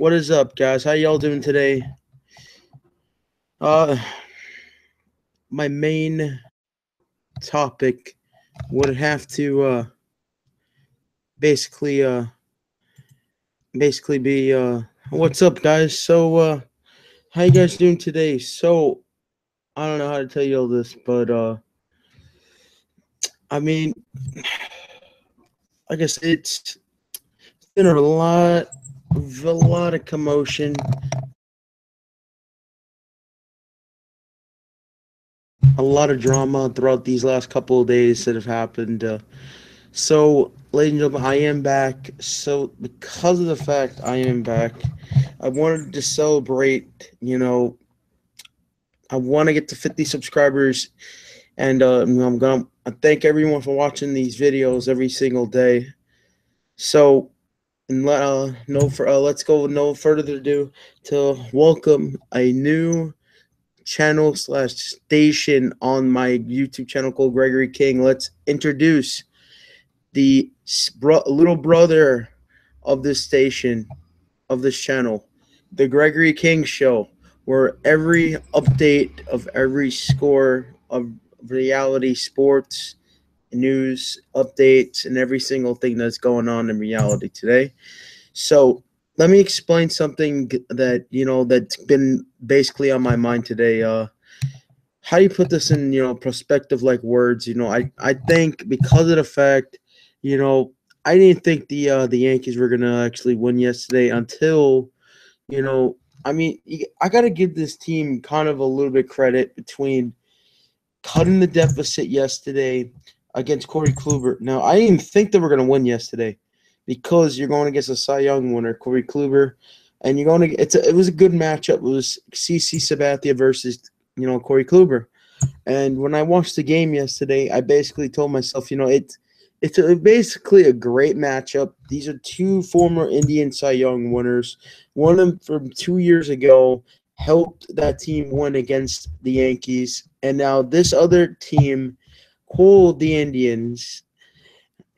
What is up, guys? How y'all doing today? Uh, my main topic would have to basically be what's up, guys? How you guys doing today? I don't know how to tell you all this, but I mean, I guess it's been a lot of commotion, a lot of drama throughout these last couple of days that have happened. Ladies and gentlemen, I am back. So, because of the fact I am back, I wanted to celebrate. I want to get to 50 subscribers, and I'm gonna thank everyone for watching these videos every single day. So, and let's go with no further ado to welcome a new channel/station on my YouTube channel called Gregory King. Let's introduce the little brother of this station, of this channel, the Gregory King Show, where every update of every score of reality sports, news, updates, and every single thing that's going on in reality today. So let me explain something that's been basically on my mind today. How do you put this in perspective, like words? I think because of the fact, you know, I didn't think the Yankees were gonna actually win yesterday until you know. I mean, I got to give this team kind of a little bit credit between cutting the deficit yesterday against Corey Kluber. Now, I didn't think they were going to win yesterday because you're going against a Cy Young winner, Corey Kluber, and you're going to. It was a good matchup. It was CC Sabathia versus Corey Kluber. And when I watched the game yesterday, I basically told myself, it's basically a great matchup. These are two former Indian Cy Young winners. One of them from 2 years ago helped that team win against the Yankees, and now this other team called the Indians.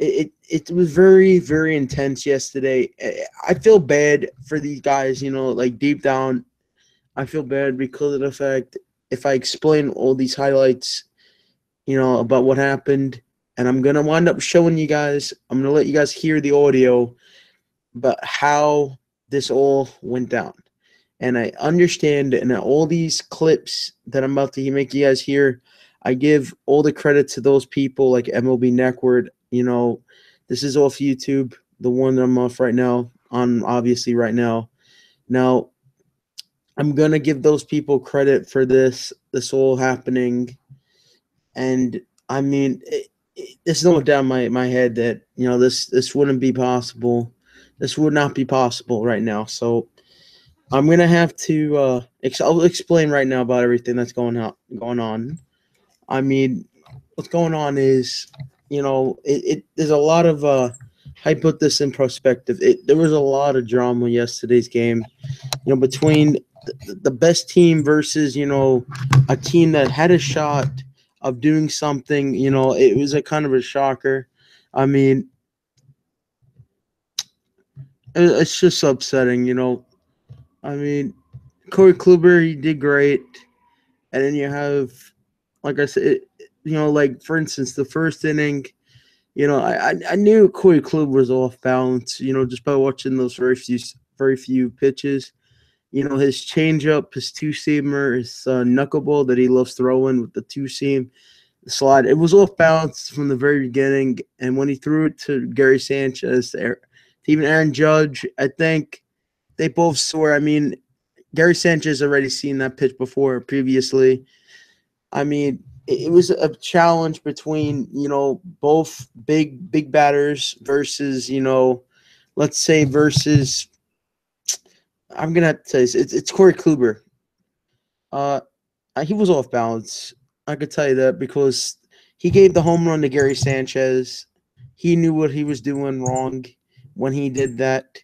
It was very, very intense yesterday. I feel bad for these guys, like deep down. I feel bad because of the fact if I explain all these highlights, about what happened, and I'm going to wind up showing you guys, I'm going to let you guys hear the audio about how this all went down. And I understand in all these clips that I'm about to make you guys hear, I give all the credit to those people like MLB Network. This is off YouTube, the one that I'm off right now, on obviously right now. Now, I'm going to give those people credit for this all happening. And I mean, there's no doubt in my head that this wouldn't be possible. This would not be possible right now. So I'm gonna have to. I'll explain right now about everything that's going on. I mean, what's going on is, there's a lot of. I put this in perspective. There was a lot of drama yesterday's game. Between the best team versus a team that had a shot of doing something. It was a kind of a shocker. I mean, it's just upsetting. I mean, Corey Kluber, he did great, and then you have, like I said, like for instance, the first inning. I knew Corey Kluber was off balance. Just by watching those very few pitches. His changeup, his two-seamer, his knuckleball that he loves throwing with the two-seam slide. It was off balance from the very beginning, and when he threw it to Gary Sanchez, to even Aaron Judge, I think they both saw. I mean, Gary Sanchez already seen that pitch before previously. I mean, it was a challenge between both big batters versus let's say versus. I'm gonna have to say this, it's Corey Kluber. Uh, he was off balance. I could tell you that because he gave the home run to Gary Sanchez. He knew what he was doing wrong when he did that.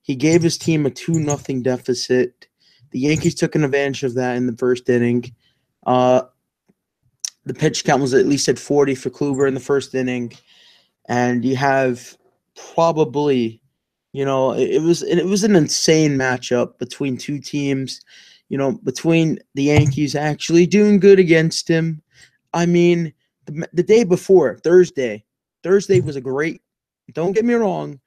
He gave his team a 2-0 deficit. The Yankees took an advantage of that in the first inning. Uh, the pitch count was at least at 40 for Kluber in the first inning. And you have probably It was an insane matchup between two teams. Between the Yankees actually doing good against him. I mean, the day before Thursday was a great. Don't get me wrong,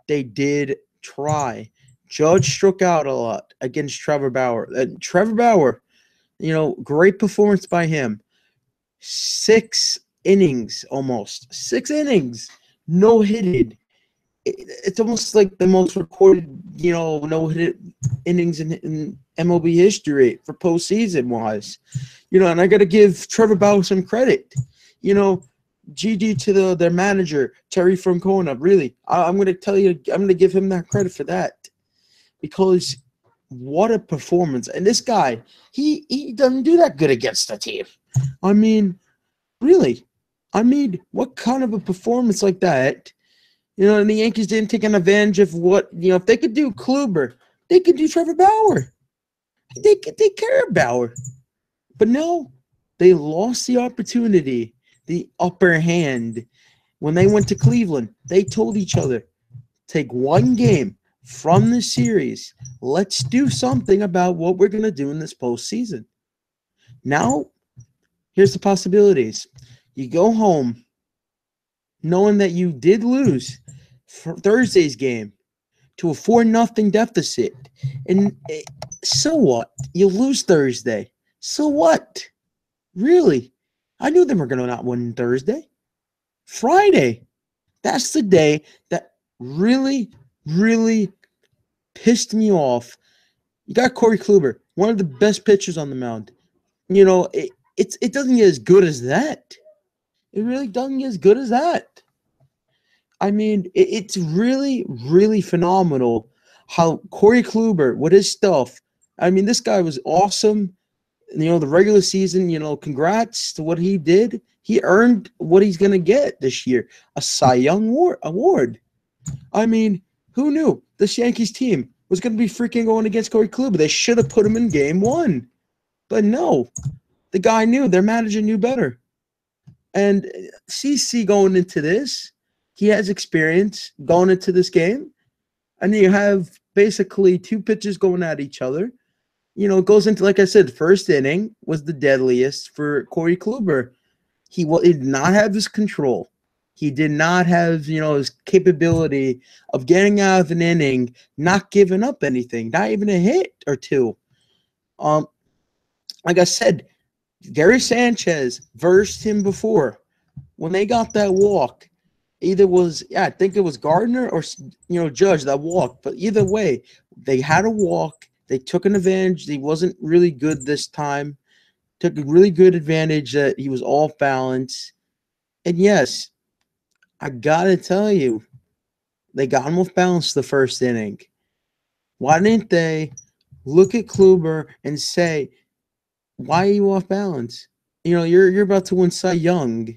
they did try. Judge struck out a lot against Trevor Bauer. Trevor Bauer, great performance by him. 6 innings, almost 6 innings, no hitted. It's almost like the most recorded, no hit innings in MLB history for postseason wise. And I got to give Trevor Bauer some credit. You know, GG to their manager Terry Francona. Really, I'm going to tell you, I'm going to give him that credit for that, because what a performance! And this guy, he doesn't do that good against the team. I mean, really, what kind of a performance like that? And the Yankees didn't take an advantage of what, if they could do Kluber, they could do Trevor Bauer. They could take care of Bauer. But no, they lost the opportunity, the upper hand. When they went to Cleveland, they told each other, take one game from the series. Let's do something about what we're going to do in this postseason. Now, here's the possibilities. You go home knowing that you did lose for Thursday's game to a 4-0 deficit. And so what? You lose Thursday. So what? Really? I knew they were going to not win Thursday. Friday. That's the day that really, really pissed me off. You got Corey Kluber, one of the best pitchers on the mound. It doesn't get as good as that. It really doesn't get as good as that. I mean, it's really, really phenomenal how Corey Kluber, with his stuff, I mean, this guy was awesome. The regular season, congrats to what he did. He earned what he's going to get this year, a Cy Young award. I mean, who knew this Yankees team was going to be freaking going against Corey Kluber? They should have put him in game one. But no, the guy knew. Their manager knew better. And CC going into this, he has experience going into this game. And you have basically two pitchers going at each other. It goes into, like I said, first inning was the deadliest for Corey Kluber. He did not have his control. He did not have, his capability of getting out of an inning, not giving up anything, not even a hit or two. Like I said, Gary Sanchez versed him before. When they got that walk, I think it was Gardner or, Judge, that walk. But either way, they had a walk. They took an advantage. He wasn't really good this time. Took a really good advantage that he was off balance. And yes, I got to tell you, they got him off balance the first inning. Why didn't they look at Kluber and say, why are you off balance? You're about to win Cy Young.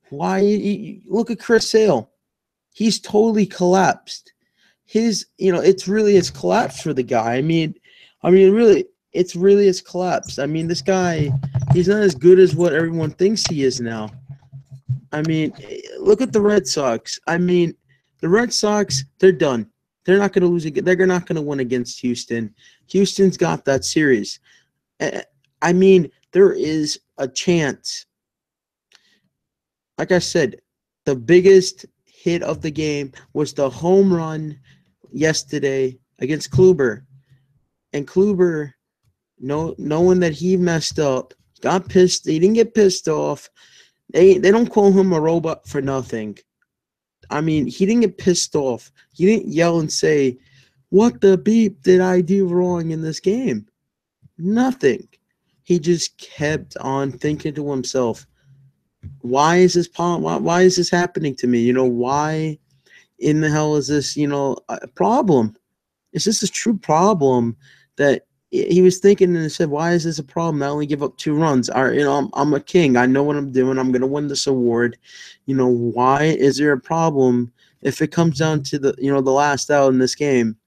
Why? Look at Chris Sale. He's totally collapsed. It's really his collapse for the guy. I mean, really, it's really his collapse. I mean, this guy, he's not as good as what everyone thinks he is now. I mean, look at the Red Sox. I mean, the Red Sox, they're done. They're not going to lose again. They're not going to win against Houston. Houston's got that series. I mean, there is a chance. Like I said, the biggest hit of the game was the home run yesterday against Kluber. And Kluber, knowing that he messed up, got pissed. He didn't get pissed off. They don't call him a robot for nothing. I mean, he didn't get pissed off. He didn't yell and say, what the beep did I do wrong in this game? Nothing. He just kept on thinking to himself, why is this happening to me? Why in the hell is this, a problem? Is this a true problem that he was thinking and said, why is this a problem? I only give up 2 runs. I'm a king. I know what I'm doing. I'm going to win this award. Why is there a problem if it comes down to the last out in this game?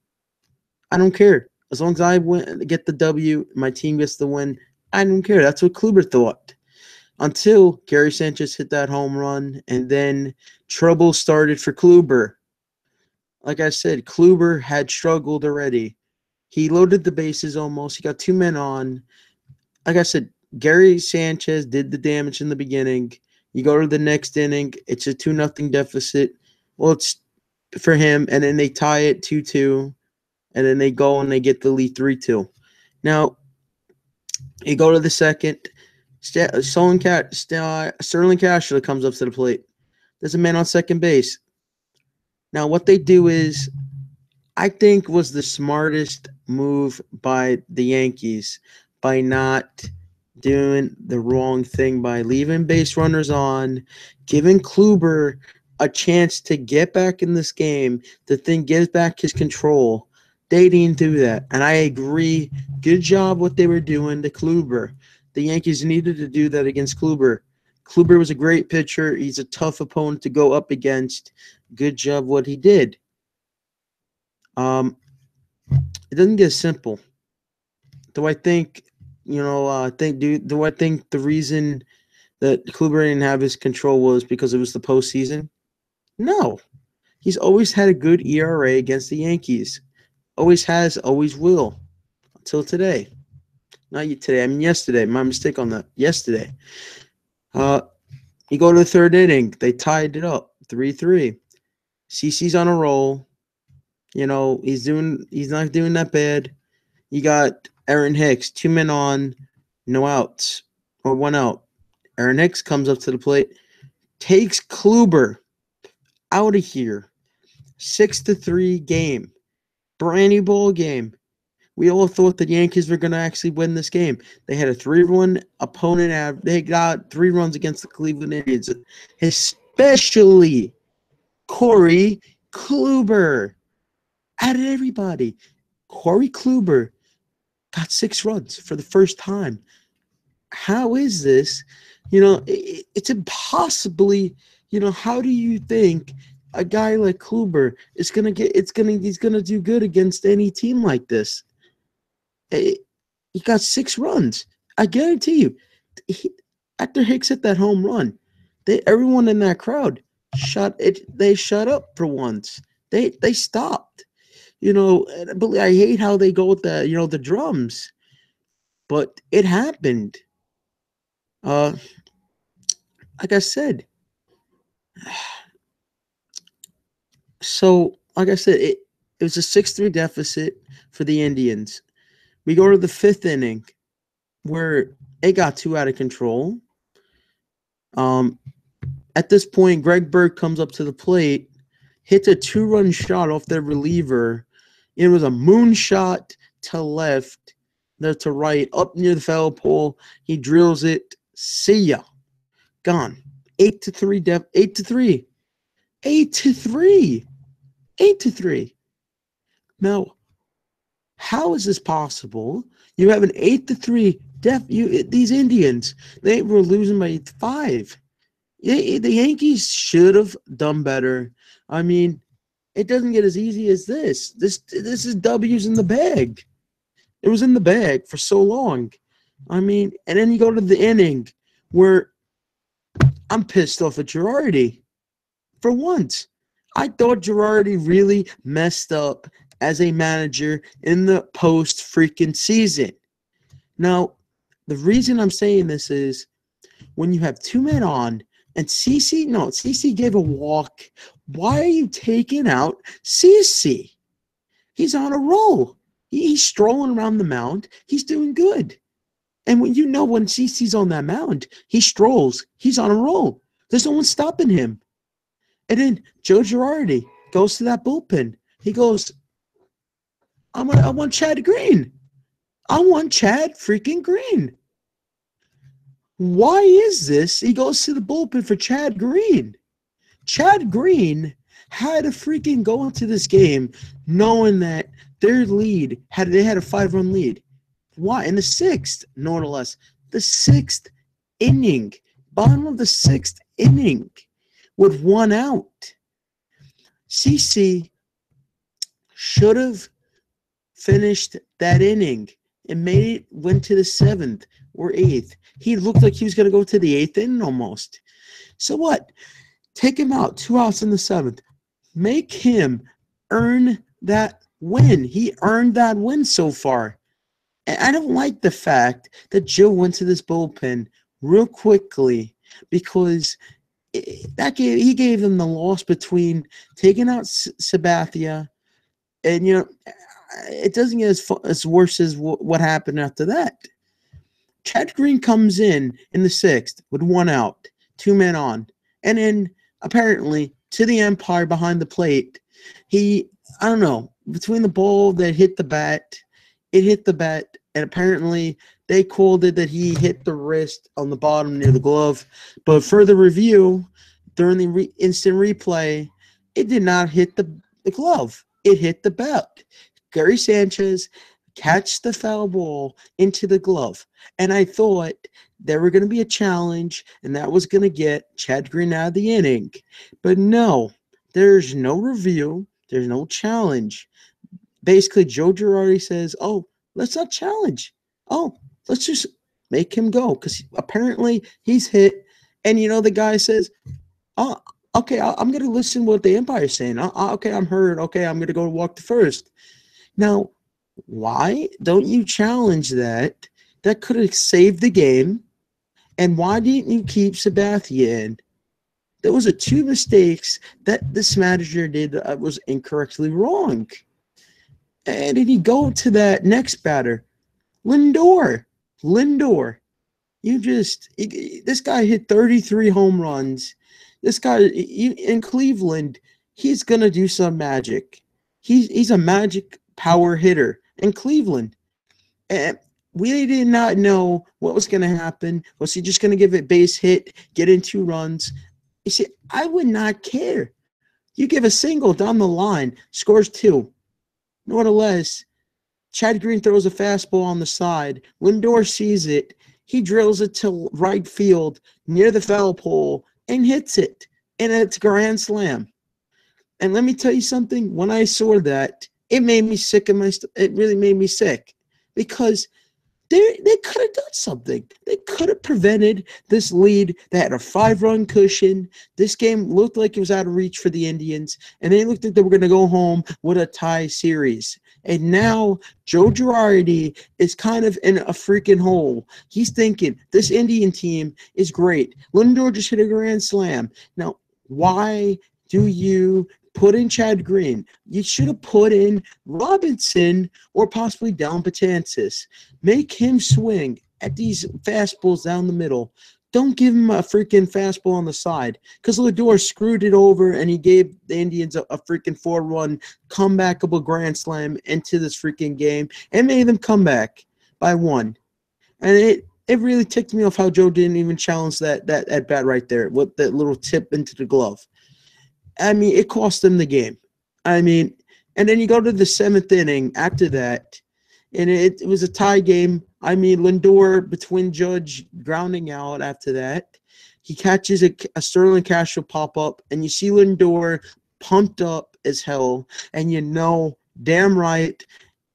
I don't care. As long as I get the W, my team gets the win, I don't care. That's what Kluber thought. Until Gary Sanchez hit that home run, and then trouble started for Kluber. Like I said, Kluber had struggled already. He loaded the bases almost. He got 2 men on. Like I said, Gary Sanchez did the damage in the beginning. You go to the next inning, it's a 2-0 deficit. Well, it's for him, and then they tie it 2-2, and then they go and they get the lead 3-2. Now, you go to the second. Sterling Castro comes up to the plate. There's a man on second base. Now, what they do is, I think, was the smartest move by the Yankees by not doing the wrong thing, by leaving base runners on, giving Kluber a chance to get back in this game, the thing gives back his control. They didn't do that. And I agree. Good job what they were doing to Kluber. The Yankees needed to do that against Kluber. Kluber was a great pitcher. He's a tough opponent to go up against. Good job what he did. It doesn't get simple. Do I think, do I think the reason that Kluber didn't have his control was because it was the postseason? No. He's always had a good ERA against the Yankees. Always has, always will. Until today. Not today, I mean yesterday. My mistake on that. Yesterday. You go to the third inning. They tied it up. 3-3. CC's on a roll. He's not doing that bad. You got Aaron Hicks, 2 men on, no outs, or 1 out. Aaron Hicks comes up to the plate, takes Kluber out of here. 6-3 game. Brand new ball game. We all thought the Yankees were going to actually win this game. They had a 3-run opponent. They got 3 runs against the Cleveland Indians, especially Corey Kluber. Out of everybody, Corey Kluber got 6 runs for the first time. How is this? It's impossibly, how do you think a guy like Kluber is he's gonna do good against any team like this? He got 6 runs. I guarantee you, after Hicks hit that home run, everyone in that crowd they shut up for once. They stopped. But I hate how they go with the drums. But it happened. Like I said. So, like I said, it was a 6-3 deficit for the Indians. We go to the 5th inning where it got too out of control. At this point, Greg Bird comes up to the plate, hits a 2-run shot off their reliever. It was a moonshot to left, to right, up near the foul pole. He drills it. See ya. Gone. 8-3. 8-3. 8-3. 8-3. Now, how is this possible? You have an 8-3 these Indians, they were losing by 5. The Yankees should have done better. I mean, it doesn't get as easy as this. This is W's in the bag. It was in the bag for so long. I mean, and then you go to the inning where I'm pissed off at Girardi. For once, I thought Girardi really messed up as a manager in the post-freaking season. Now, the reason I'm saying this is when you have 2 men on and CC gave a walk. Why are you taking out CC? He's on a roll. He's strolling around the mound. He's doing good. And when CC's on that mound, he strolls. He's on a roll. There's no one stopping him. And then Joe Girardi goes to that bullpen. He goes, I want Chad Green. I want Chad freaking Green. Why is this? He goes to the bullpen for Chad Green. Chad Green had to freaking go into this game knowing that their lead they had a 5-run lead. Why? In the 6th, no less. The 6th inning. Bottom of the 6th inning with 1 out. CC should have finished that inning and went to the 7th or 8th. He looked like he was going to go to the 8th inning almost. So what? Take him out, 2 outs in the 7th. Make him earn that win. He earned that win so far. And I don't like the fact that Joe went to this bullpen real quickly because he gave them the loss between taking out Sabathia, and it doesn't get as worse as what happened after that. Chad Green comes in the sixth with 1 out, 2 men on, and then apparently to the umpire behind the plate, I don't know, between the ball that hit the bat, and apparently they called it that he hit the wrist on the bottom near the glove. But further review, during the instant replay, it did not hit the glove. It hit the bat. Gary Sanchez catched the foul ball into the glove. And I thought there were going to be a challenge, and that was going to get Chad Green out of the inning. But no, there's no review. There's no challenge. Basically, Joe Girardi says, oh, let's not challenge. Oh, let's just make him go because apparently he's hit. And, the guy says, oh, okay, I'm going to listen to what the umpire's saying. Okay, I'm heard. Okay, I'm going to go walk to first. Now, why don't you challenge that? That could have saved the game. And why didn't you keep Sabathia in? There was 2 mistakes that this manager did that was incorrectly wrong. And then you go to that next batter, Lindor. This guy hit 33 home runs. This guy in Cleveland, he's going to do some magic. He's a magic power hitter in Cleveland. And we did not know what was going to happen. Was he just going to give it base hit, get in 2 runs? You see, I would not care. You give a single down the line, scores 2. Nevertheless, Chad Green throws a fastball on the side. Lindor sees it. He drills it to right field near the foul pole and hits it. And it's a grand slam. And let me tell you something. When I saw that, it made me sick. It really made me sick because they could have done something. They could have prevented this lead. They had a 5-run cushion. This game looked like it was out of reach for the Indians, and they looked like they were going to go home with a tie series. And now Joe Girardi is kind of in a freaking hole. He's thinking, this Indian team is great. Lindor just hit a grand slam. Now, why do you put in Chad Green? You should have put in Robinson or possibly Dellin Betances. Make him swing at these fastballs down the middle. Don't give him a freaking fastball on the side because Lindor screwed it over and he gave the Indians a freaking 4-run comebackable grand slam into this freaking game and made them come back by 1. And it really ticked me off how Joe didn't even challenge that at bat right there with that little tip into the glove. I mean, it cost them the game. I mean, and then you go to the 7th inning after that, and it was a tie game. I mean, Lindor, between Judge grounding out after that, he catches a Sterling Castro pop-up, and you see Lindor pumped up as hell, and damn right,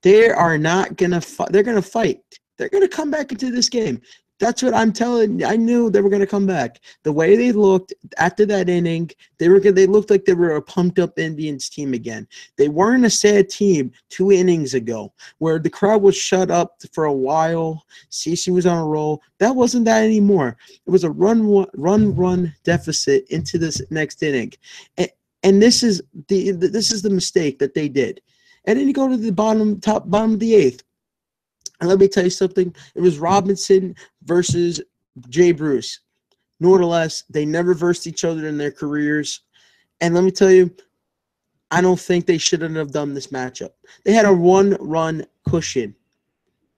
they are not going to fight. They're going to fight. They're going to come back into this game. That's what I'm telling you. I knew they were going to come back. The way they looked after that inning, they looked like they were a pumped-up Indians team again. They weren't a sad team 2 innings ago where the crowd was shut up for a while. CC was on a roll. That wasn't that anymore. It was a run deficit into this next inning. And this is the mistake that they did. And then you go to the bottom of the 8th. And let me tell you something. It was Robinson versus Jay Bruce. Nevertheless, they never versed each other in their careers. And let me tell you, I don't think they shouldn't have done this matchup. They had a 1-run cushion.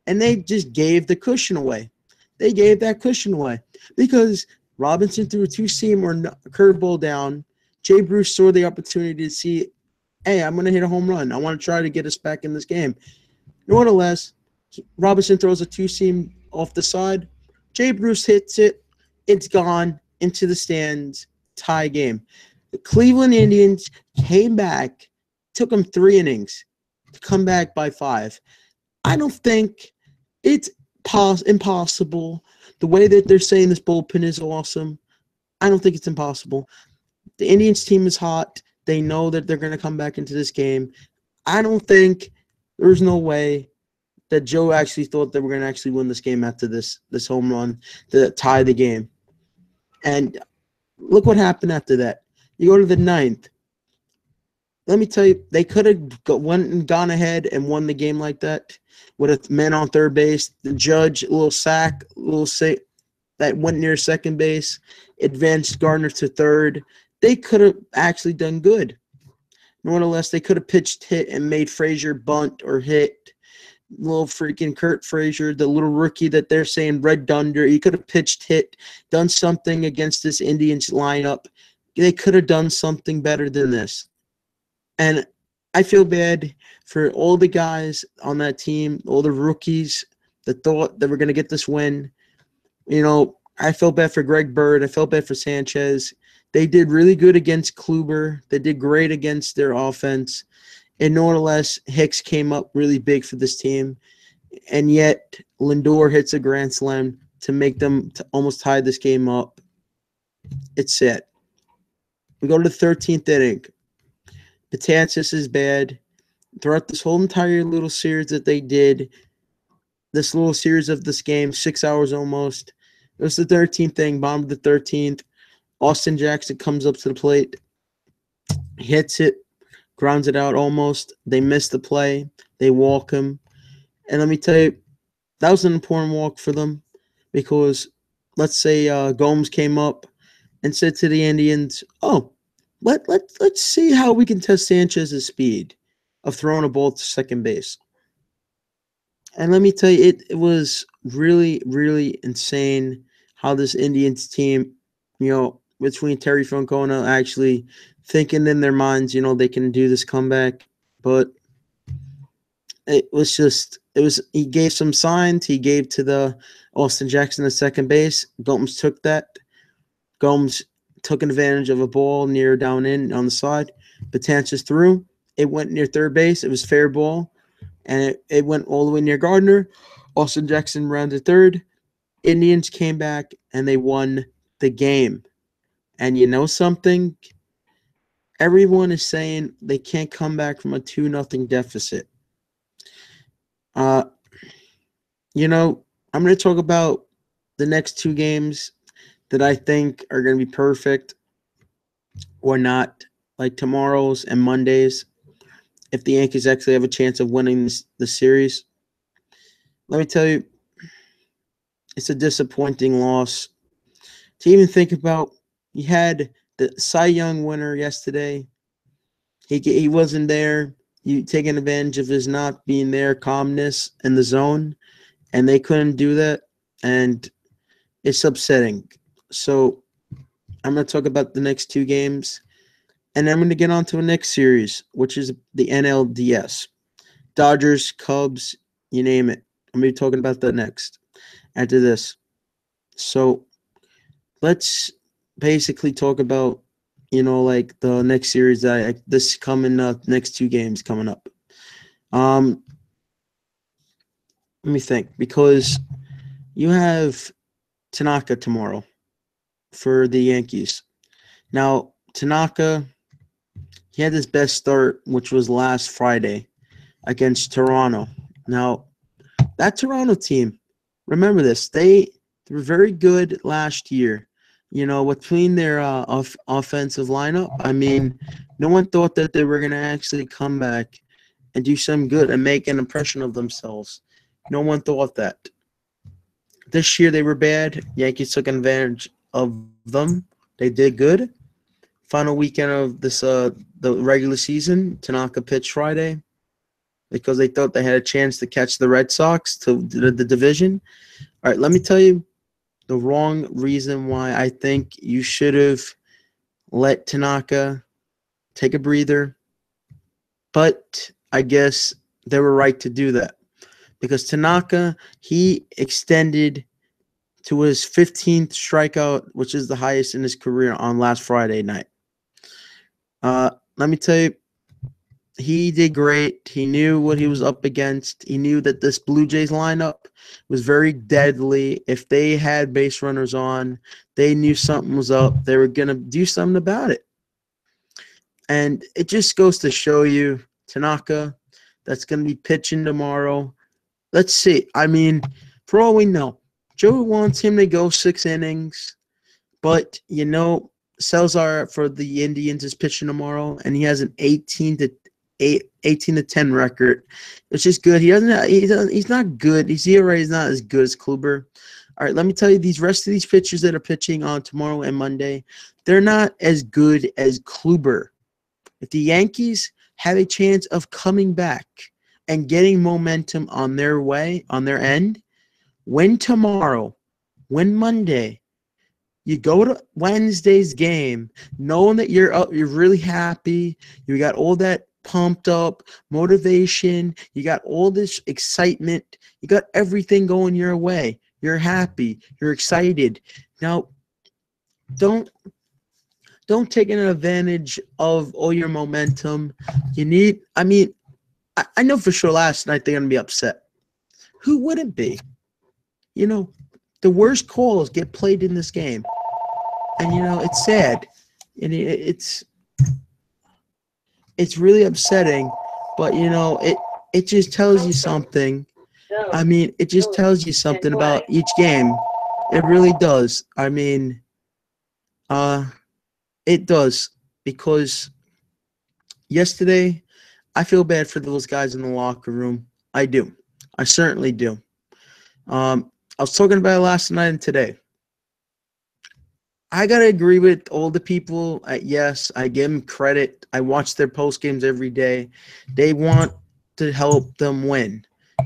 And they just gave the cushion away. They gave that cushion away. Because Robinson threw a 2-seam or curveball down. Jay Bruce saw the opportunity to see, hey, I'm going to hit a home run. I want to try to get us back in this game. Nevertheless, Robinson throws a 2-seam off the side. Jay Bruce hits it. It's gone into the stands. Tie game. The Cleveland Indians came back. Took them 3 innings to come back by 5. I don't think it's impossible. The way that they're saying this bullpen is awesome, I don't think it's impossible. The Indians team is hot. They know that they're going to come back into this game. I don't think there's no way that Joe actually thought that we're going to actually win this game after this home run to tie the game. And look what happened after that. You go to the ninth. Let me tell you, they could have gone ahead and won the game like that with a man on third base. The judge, a little sack, that went near second base, advanced Gardner to third. They could have actually done good. Nonetheless, they could have pitched hit and made Frazier bunt or hit. Little freaking Kurt Frazier, the little rookie that they're saying red dunder. He could have pitched hit, done something against this Indians lineup. They could have done something better than this. And I feel bad for all the guys on that team, all the rookies that thought that we're going to get this win. You know, I felt bad for Greg Bird. I felt bad for Sanchez. They did really good against Kluber. They did great against their offense. And nonetheless, Hicks came up really big for this team. And yet, Lindor hits a grand slam to make them almost tie this game up. It's sad. We go to the 13th inning. Betances is bad. Throughout this whole entire little series that they did, this little series of this game, 6 hours almost, it was the 13th inning, bottom of the 13th. Austin Jackson comes up to the plate, hits it, grounds it out almost. They miss the play. They walk him. And let me tell you, that was an important walk for them because let's say Gomes came up and said to the Indians, oh, let's see how we can test Sanchez's speed of throwing a ball to second base. And let me tell you, it was really, really insane how this Indians team, you know, between Terry Francona actually thinking in their minds, you know, they can do this comeback. But he gave some signs. He gave to the Austin Jackson at second base. Gomes took that. Gomes took advantage of a ball near down in on the side. Betances threw. It went near third base. It was fair ball. And it went all the way near Gardner. Austin Jackson rounded third. Indians came back, and they won the game. And you know something? Everyone is saying they can't come back from a 2-0 deficit. You know, I'm going to talk about the next two games that I think are going to be perfect or not, like tomorrow's and Monday's, if the Yankees actually have a chance of winning the series. Let me tell you, it's a disappointing loss. To even think about, you had the Cy Young winner yesterday. He wasn't there. You taking advantage of his not being there, calmness in the zone, and they couldn't do that, and it's upsetting. So I'm going to talk about the next two games, and I'm going to get on to the next series, which is the NLDS. Dodgers, Cubs, you name it. I'm going to be talking about that next after this. So let's basically talk about, you know, like the next series this coming up, next two games coming up. Let me think, because you have Tanaka tomorrow for the Yankees. Now, Tanaka, he had his best start, which was last Friday against Toronto. Now, that Toronto team, remember this, they were very good last year. You know, between their offensive lineup, I mean, no one thought that they were going to actually come back and do some good and make an impression of themselves. No one thought that. This year they were bad. Yankees took advantage of them. They did good. Final weekend of this the regular season, Tanaka pitched Friday because they thought they had a chance to catch the Red Sox to the division. All right, let me tell you the wrong reason why I think you should have let Tanaka take a breather. But I guess they were right to do that. Because Tanaka, he extended to his 15th strikeout, which is the highest in his career, on last Friday night. Let me tell you, he did great. He knew what he was up against. He knew that this Blue Jays lineup was very deadly. If they had base runners on, they knew something was up. They were going to do something about it. And it just goes to show you, Tanaka, that's going to be pitching tomorrow. Let's see. I mean, for all we know, Joe wants him to go 6 innings. But, Salazar for the Indians is pitching tomorrow, and he has an 18 to 10 record. It's just good. He's not good. His ERA is not as good as Kluber. All right, let me tell you, these rest of these pitchers that are pitching on tomorrow and Monday, they're not as good as Kluber. If the Yankees have a chance of coming back and getting momentum on their end, win tomorrow, win Monday, you go to Wednesday's game knowing that you're really happy, you got all that pumped up motivation, you got all this excitement, you got everything going your way. You're happy, you're excited. Now, don't take an advantage of all your momentum. I know for sure last night they're going to be upset. Who wouldn't be? The worst calls get played in this game. And, it's sad. And it's really upsetting. But, it just tells you something. It just tells you something about each game. It really does. It does. Because yesterday, I feel bad for those guys in the locker room. I do. I certainly do. I was talking about it last night and today. I got to agree with all the people. Yes, I give them credit. I watch their post games every day. They want to help them win.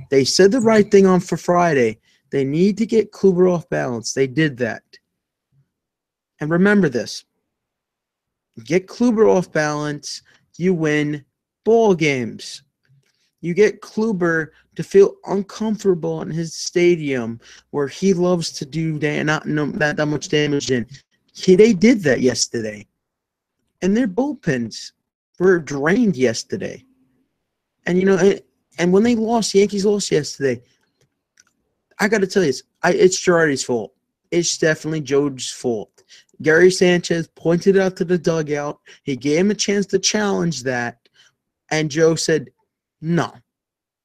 They said the right thing for Friday. They need to get Kluber off balance. They did that. And remember this. Get Kluber off balance, you win ball games. You get Kluber to feel uncomfortable in his stadium where he loves to do not that much damage in. They did that yesterday. And their bullpens were drained yesterday. And, and when they lost, Yankees lost yesterday, I got to tell you, it's Girardi's fault. It's definitely Joe's fault. Gary Sanchez pointed out to the dugout. He gave him a chance to challenge that. And Joe said, no,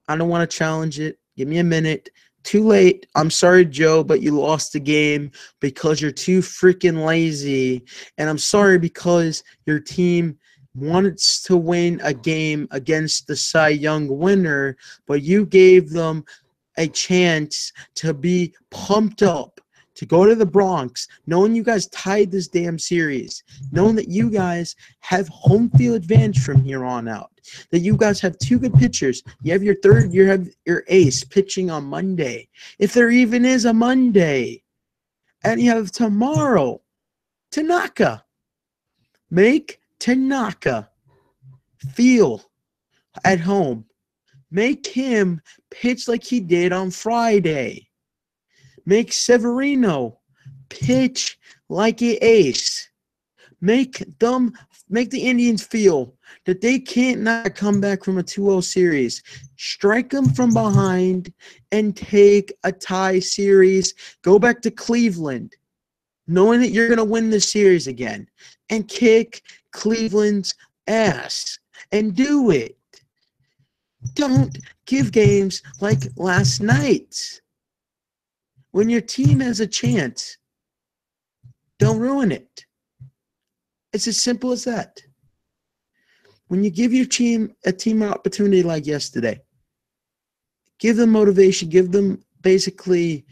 I don't want to challenge it. Give me a minute. Too late. I'm sorry, Joe, but you lost the game because you're too freaking lazy. And I'm sorry because your team wanted to win a game against the Cy Young winner, but you gave them a chance to be pumped up, to go to the Bronx, knowing you guys tied this damn series, knowing that you guys have home field advantage from here on out, that you guys have 2 good pitchers. You have your ace pitching on Monday, if there even is a Monday, and you have tomorrow, Tanaka. Make Tanaka feel at home. Make him pitch like he did on Friday. Make Severino pitch like an ace. Make the Indians feel that they can't not come back from a 2-0 series. Strike them from behind and take a tie series. Go back to Cleveland, knowing that you're going to win the series again, and kick Cleveland's ass and do it. Don't give games like last night. When your team has a chance, don't ruin it. It's as simple as that. When you give your team an opportunity like yesterday, give them motivation, give them basically,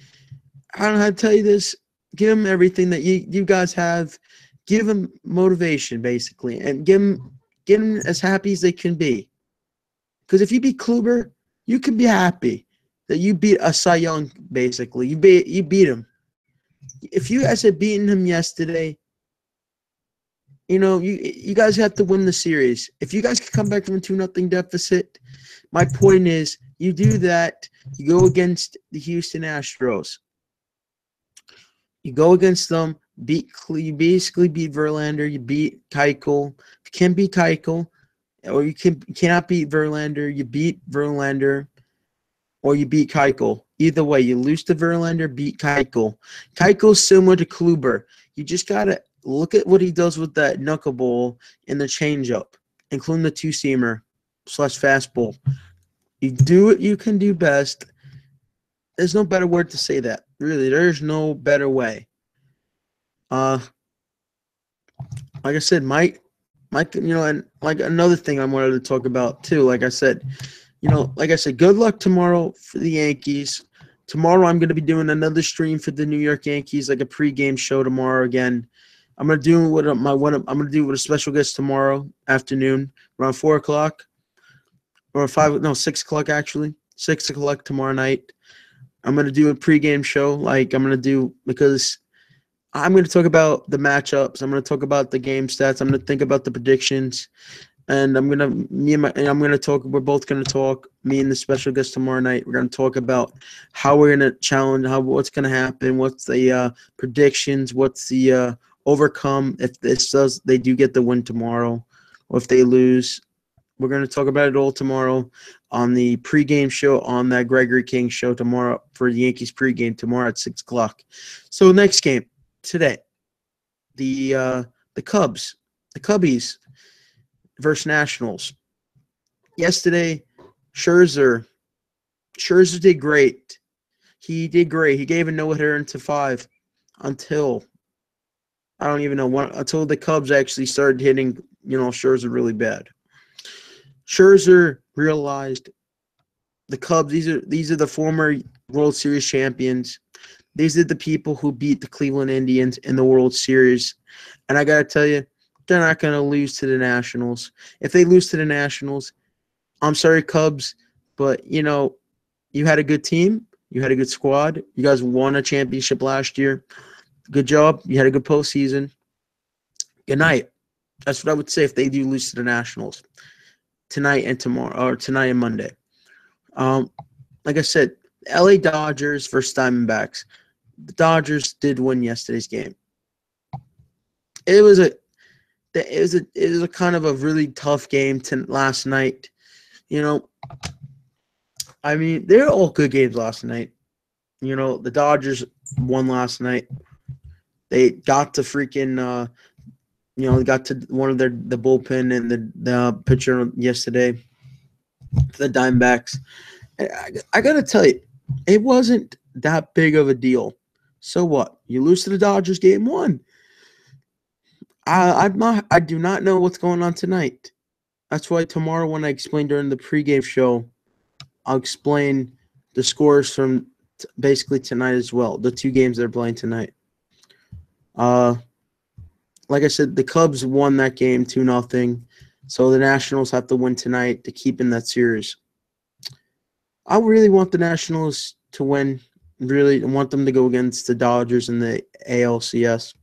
I don't know how to tell you this, give them everything that you guys have. Give them motivation, basically, and get them as happy as they can be. Because if you beat Kluber, you can be happy that you beat a Cy Young, basically. You beat him. If you guys had beaten him yesterday, you guys have to win the series. If you guys can come back from a 2-0 deficit, my point is you do that, you go against the Houston Astros. You go against them, you basically beat Verlander, you beat Keuchel. If you can't beat Keuchel, or you cannot beat Verlander, you beat Verlander, or you beat Keuchel. Either way, you lose to Verlander, beat Keuchel. Keuchel's similar to Kluber. You just got to look at what he does with that knuckleball and the changeup, including the two-seamer / fastball. You do what you can do best. There's no better word to say that. Really, there's no better way. Like I said, Mike, and like another thing I wanted to talk about too. Like I said, good luck tomorrow for the Yankees. Tomorrow I'm going to be doing another stream for the New York Yankees, like a pregame show tomorrow again. I'm going to do I'm going to do with a special guest tomorrow afternoon around 4:00 or 6:00 actually. 6:00 tomorrow night. I'm going to do a pregame show like I'm going to do because I'm going to talk about the matchups. I'm going to talk about the game stats. I'm going to think about the predictions. And we're both going to talk, me and the special guest tomorrow night. We're going to talk about how we're going to challenge, what's going to happen, what's the predictions, what's the overcome if they do get the win tomorrow, or if they lose. We're going to talk about it all tomorrow on the pregame show on that Gregory King show tomorrow for the Yankees pregame tomorrow at 6:00. So next game today, the Cubbies versus Nationals. Yesterday, Scherzer did great. He did great. He gave a no-hitter into 5 until I don't even know until the Cubs actually started hitting, Scherzer really bad. Scherzer realized the Cubs, these are the former World Series champions. These are the people who beat the Cleveland Indians in the World Series. And I got to tell you, they're not going to lose to the Nationals. If they lose to the Nationals, I'm sorry, Cubs, but, you had a good team. You had a good squad. You guys won a championship last year. Good job. You had a good postseason. Good night. That's what I would say if they do lose to the Nationals tonight and tomorrow, or tonight and Monday. Like I said, LA Dodgers versus Diamondbacks. The Dodgers did win yesterday's game. It was a kind of a really tough game last night. They're all good games last night. The Dodgers won last night. They got to freaking they got to one of the bullpen and the pitcher yesterday for the Diamondbacks. I got to tell you, it wasn't that big of a deal. So what? You lose to the Dodgers game 1. I do not know what's going on tonight. That's why tomorrow when I explain during the pregame show, I'll explain the scores from basically tonight as well, the 2 games they're playing tonight. Like I said, the Cubs won that game 2-0, so the Nationals have to win tonight to keep in that series. I really want the Nationals to win. Really want them to go against the Dodgers in the ALCS.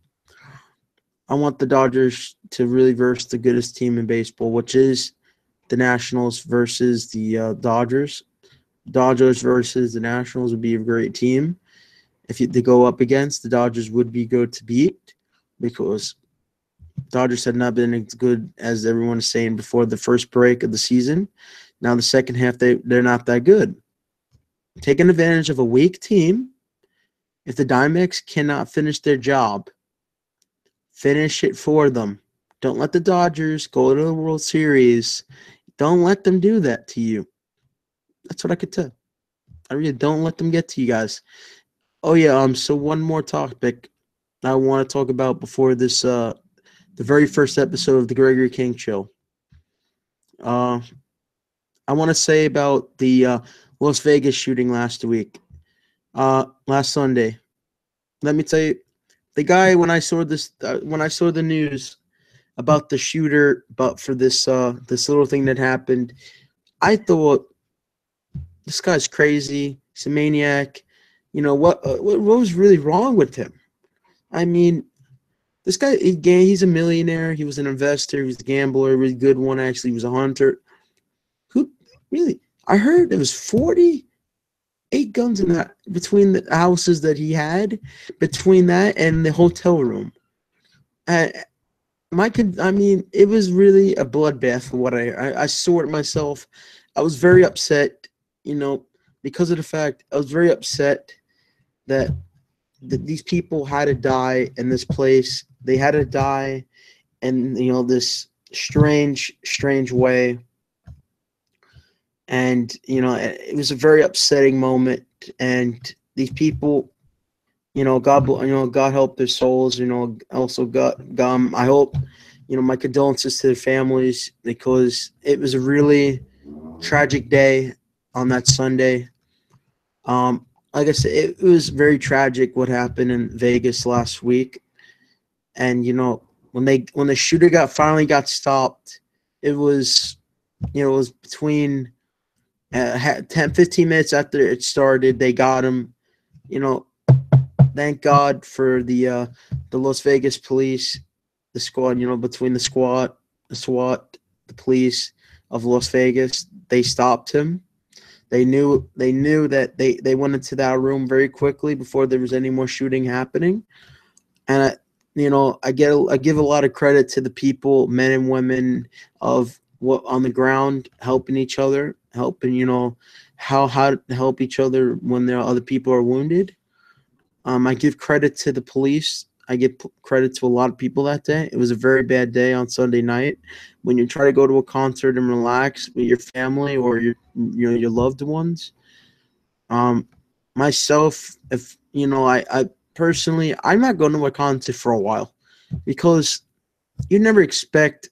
I want the Dodgers to really verse the goodest team in baseball, which is the Nationals versus the Dodgers. Dodgers versus the Nationals would be a great team. If they go up against, the Dodgers would be good to beat because Dodgers had not been as good as everyone is saying before the first break of the season. Now the second half, they're not that good. Taking advantage of a weak team, if the Diamondbacks cannot finish their job, finish it for them. Don't let the Dodgers go to the World Series. Don't let them do that to you. That's what I could tell. I really don't let them get to you guys. Oh yeah, so one more topic I want to talk about before this the very first episode of the Gregory King Show. I want to say about the Las Vegas shooting last Sunday. Let me tell you, the guy when I saw the news about the shooter, but for this little thing that happened, I thought this guy's crazy. He's a maniac. What was really wrong with him? I mean, this guy, he's a millionaire. He was an investor. He was a gambler, a really good one. Actually, he was a hunter. Who really? I heard there was 48 guns in that between the houses that he had, between that and the hotel room. It was really a bloodbath for what I saw it myself. I was very upset, because of the fact I was very upset that these people had to die in this place. They had to die in, this strange way. And, it was a very upsetting moment. And these people, God help their souls. Also God, I hope, my condolences to the families, because it was a really tragic day on that Sunday. Like I said, it was very tragic what happened in Vegas last week. And when the shooter finally got stopped, it was it was between 10, 15 minutes after it started, they got him. You know, thank God for the Las Vegas police, the squad. Between the SWAT, the police of Las Vegas, they stopped him. They knew that they went into that room very quickly before there was any more shooting happening. And I give a lot of credit to the people, men and women of what on the ground, helping each other, helping how to help each other when there are other people are wounded. I give credit to the police. I give credit to a lot of people that day. It was a very bad day on Sunday night when you try to go to a concert and relax with your family or your loved ones. Um, Myself, if I personally, I'm not going to a concert for a while, because you never expect,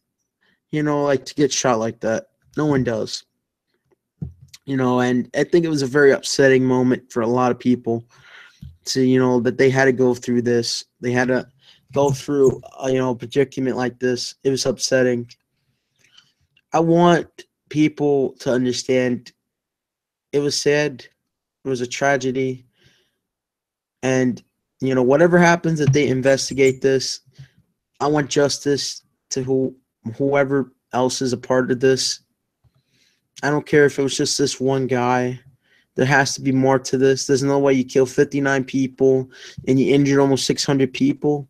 like, to get shot like that. No one does. And I think it was a very upsetting moment for a lot of people to, that they had to go through this. They had to go through, a predicament like this. It was upsetting. I want people to understand it was sad. It was a tragedy. And, whatever happens, that they investigate this. I want justice to whoever else is a part of this. I don't care if it was just this one guy. There has to be more to this. There's no way you kill 59 people and you injured almost 600 people.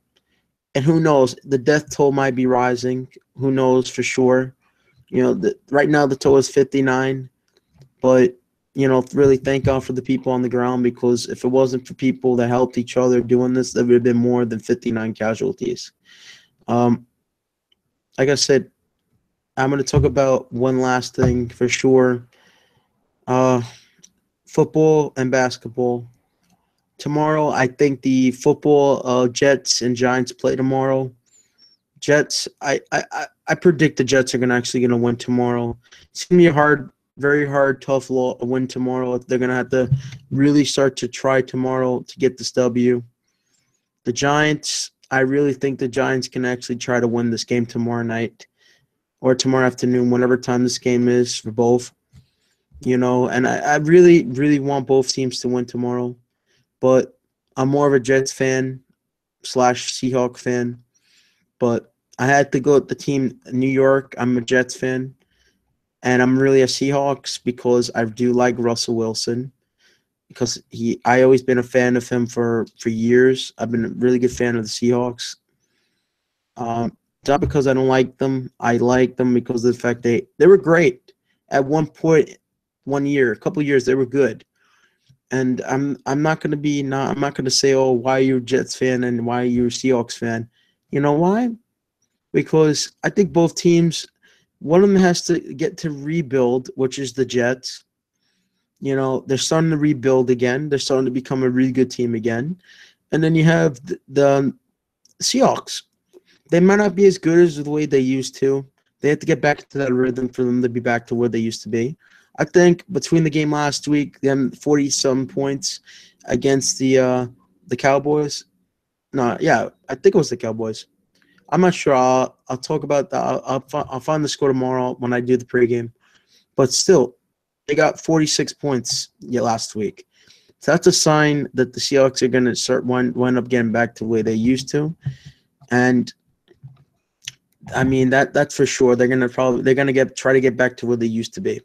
And who knows? The death toll might be rising. Who knows for sure? Right now the toll is 59. But, really thank God for the people on the ground, because if it wasn't for people that helped each other doing this, there would have been more than 59 casualties. Um, like I said, I'm going to talk about one last thing for sure. Football and basketball. Tomorrow, I think the football Jets and Giants play tomorrow. Jets, I predict the Jets are gonna win tomorrow. It's gonna be a very hard, tough win tomorrow. They're gonna have to really start to try tomorrow to get this W. The Giants, I really think the Giants can actually try to win this game tomorrow night or tomorrow afternoon, whatever time this game is for both. And I really, really want both teams to win tomorrow. But I'm more of a Jets fan / Seahawk fan. But I had to go with the team New York. I'm a Jets fan. And I'm really a Seahawks because I do like Russell Wilson. Because I always been a fan of him for years. I've been a really good fan of the Seahawks. Not because I don't like them. I like them because of the fact they were great. At one point, a couple years, they were good. And I'm not gonna say, oh, why are you a Jets fan and why are you a Seahawks fan? You know why? Because I think both teams, one of them has to get to rebuild, which is the Jets. They're starting to rebuild again. They're starting to become a really good team again. And then you have the Seahawks. They might not be as good as the way they used to. They have to get back to that rhythm for them to be back to where they used to be. I think between the game last week, them 40-some points against the Cowboys. No, yeah, I think it was the Cowboys. I'm not sure. I'll talk about that. I'll find the score tomorrow when I do the pregame. But still, they got 46 points last week. So that's a sign that the Seahawks are going to wind up getting back to where they used to. And I mean that's for sure. They're gonna try to get back to where they used to be.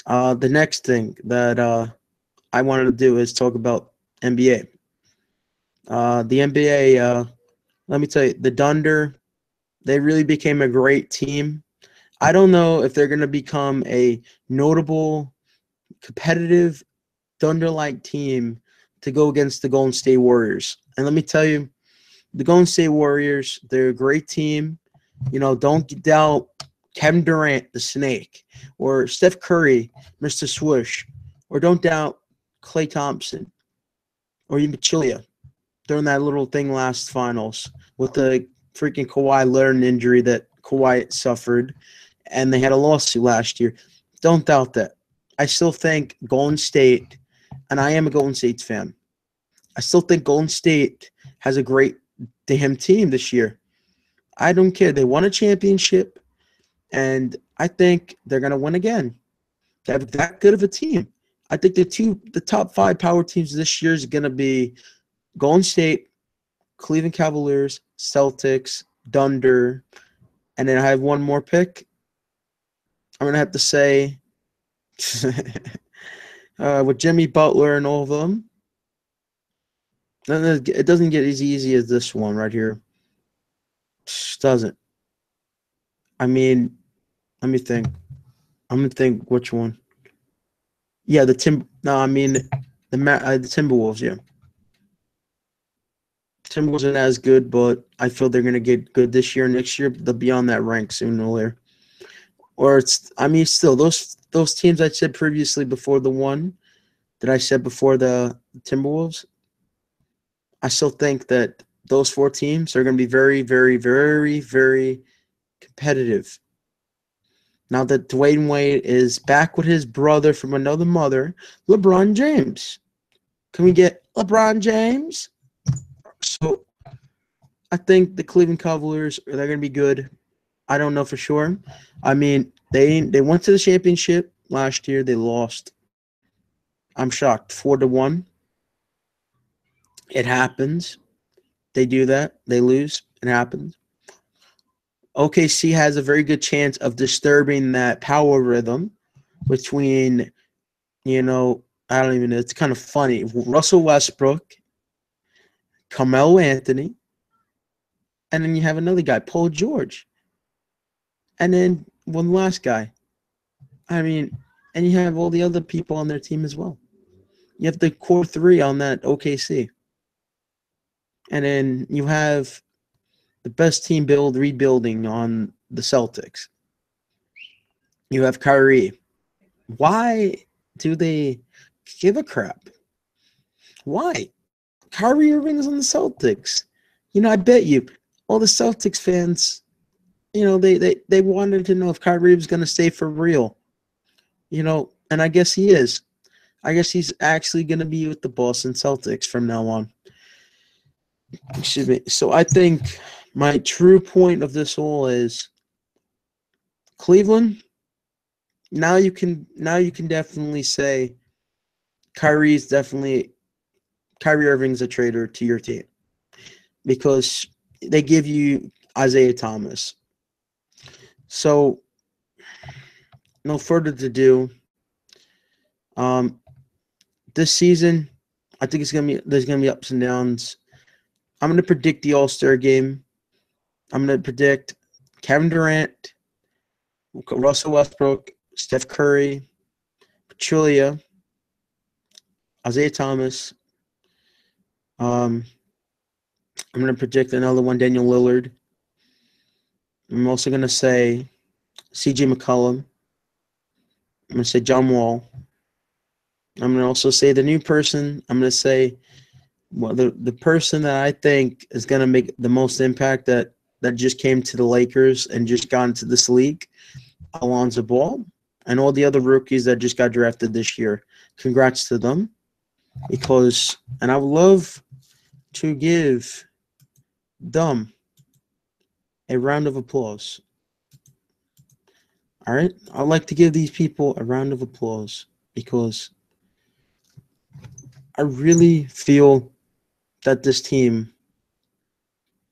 The next thing that I wanted to do is talk about NBA. The NBA. Let me tell you, the Thunder. They really became a great team. I don't know if they're gonna become a notable, competitive Thunder-like team to go against the Golden State Warriors. And let me tell you, the Golden State Warriors, they're a great team. Don't doubt Kevin Durant, the Snake, or Steph Curry, Mr. Swoosh, or don't doubt Klay Thompson, or even Chilia during that little thing last finals with the freaking Kawhi Leonard injury that Kawhi suffered, and they had a lawsuit last year. Don't doubt that. I still think Golden State, and I am a Golden State fan, I still think Golden State has a great damn team this year. I don't care. They won a championship, and I think they're going to win again. They have that good of a team. I think the top 5 power teams this year is going to be Golden State, Cleveland Cavaliers, Celtics, Thunder, and then I have one more pick. I'm going to have to say with Jimmy Butler and all of them, it doesn't get as easy as this one right here. It doesn't. I mean, let me think. I'm going to think which one. Yeah, the Timberwolves, yeah. Timberwolves aren't as good, but I feel they're going to get good this year. Next year, they'll be on that rank sooner or later. Or still, those teams I said previously before the one that I said before the Timberwolves, I still think that those 4 teams are going to be very, very, very, very competitive. Now that Dwayne Wade is back with his brother from another mother, LeBron James. Can we get LeBron James? So I think the Cleveland Cavaliers, they're going to be good. I don't know for sure. I mean, they went to the championship last year. They lost. I'm shocked. 4-1. It happens. They do that. They lose. It happens. OKC has a very good chance of disturbing that power rhythm between, I don't even know. It's kind of funny. Russell Westbrook, Carmelo Anthony, and then you have another guy, Paul George. And then one last guy. I mean, and you have all the other people on their team as well. You have the core 3 on that OKC. And then you have the best team rebuilding on the Celtics. You have Kyrie. Why do they give a crap? Why? Kyrie Irving is on the Celtics. I bet you all the Celtics fans, they wanted to know if Kyrie was going to stay for real. And I guess he is. I guess he's actually going to be with the Boston Celtics from now on. Excuse me. So I think my true point of this all is Cleveland. Now you can definitely say Kyrie Irving's a traitor to your team because they give you Isaiah Thomas. So no further to do. This season, I think there's gonna be ups and downs. I'm gonna predict the All-Star game. I'm gonna predict Kevin Durant, Russell Westbrook, Steph Curry, Pachulia, Isaiah Thomas. I'm gonna predict another one, Daniel Lillard. I'm also gonna say CJ McCollum. I'm gonna say John Wall. I'm going to also say the new person. I'm going to say the person that I think is going to make the most impact that just came to the Lakers and just got into this league, Alonzo Ball, and all the other rookies that just got drafted this year. Congrats to them. And I would love to give them a round of applause. All right? I'd like to give these people a round of applause because I really feel that this team,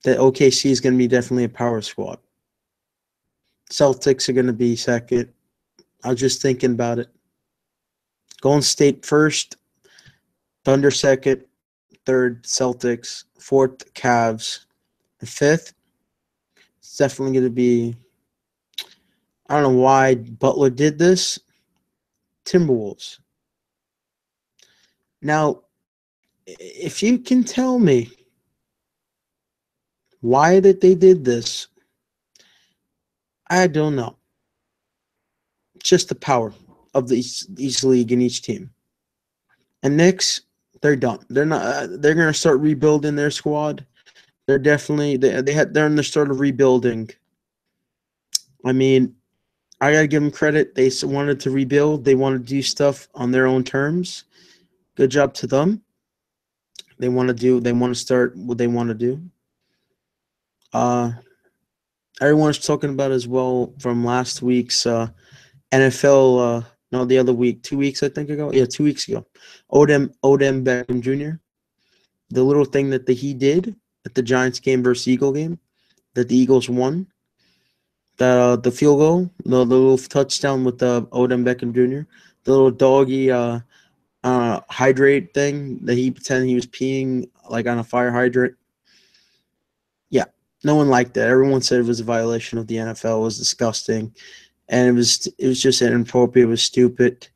that OKC is going to be definitely a power squad. Celtics are going to be second. I was just thinking about it. Golden State first, Thunder second, third Celtics, fourth Cavs, and fifth, it's definitely going to be, I don't know why Butler did this, Timberwolves. Now, if you can tell me why that they did this, I don't know. It's just the power of each league and each team. And Knicks, they're done. They're not. They're gonna start rebuilding their squad. They're definitely they're in the start of rebuilding. I mean, I gotta give them credit. They wanted to rebuild. They wanted to do stuff on their own terms. Good job to them. They want to do. They want to start what they want to do. Uh, Everyone's talking about as well from last week's NFL. No, the other week, 2 weeks I think ago. Yeah, 2 weeks ago. Odem Beckham Jr. The little thing that he did at the Giants game versus Eagle game that the Eagles won. The field goal, the little touchdown with the Odem Beckham Jr. The little doggy hydrate thing that he pretended he was peeing like on a fire hydrant. Yeah, no one liked that. Everyone said it was a violation of the NFL. It was disgusting, and it was just inappropriate. It was stupid.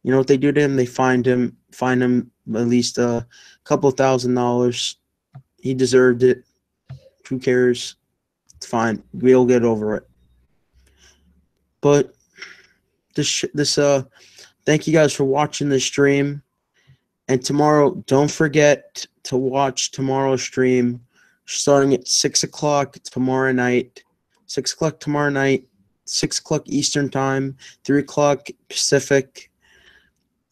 You know what they do to him? They fine him at least a couple $1,000. He deserved it. Who cares? It's fine. We'll get over it. But thank you guys for watching this stream. And tomorrow, don't forget to watch tomorrow's stream starting at 6 o'clock tomorrow night. 6 o'clock tomorrow night, 6 o'clock Eastern Time, 3 o'clock Pacific.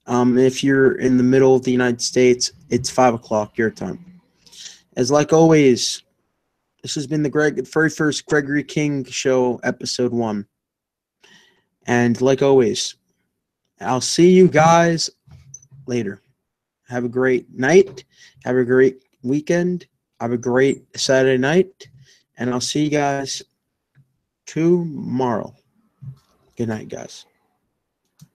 If you're in the middle of the United States, it's 5 o'clock your time. As like always, this has been the very first Gregory King Show, Episode 1. And like always, I'll see you guys later. Have a great night. Have a great weekend. Have a great Saturday night. And I'll see you guys tomorrow. Good night, guys.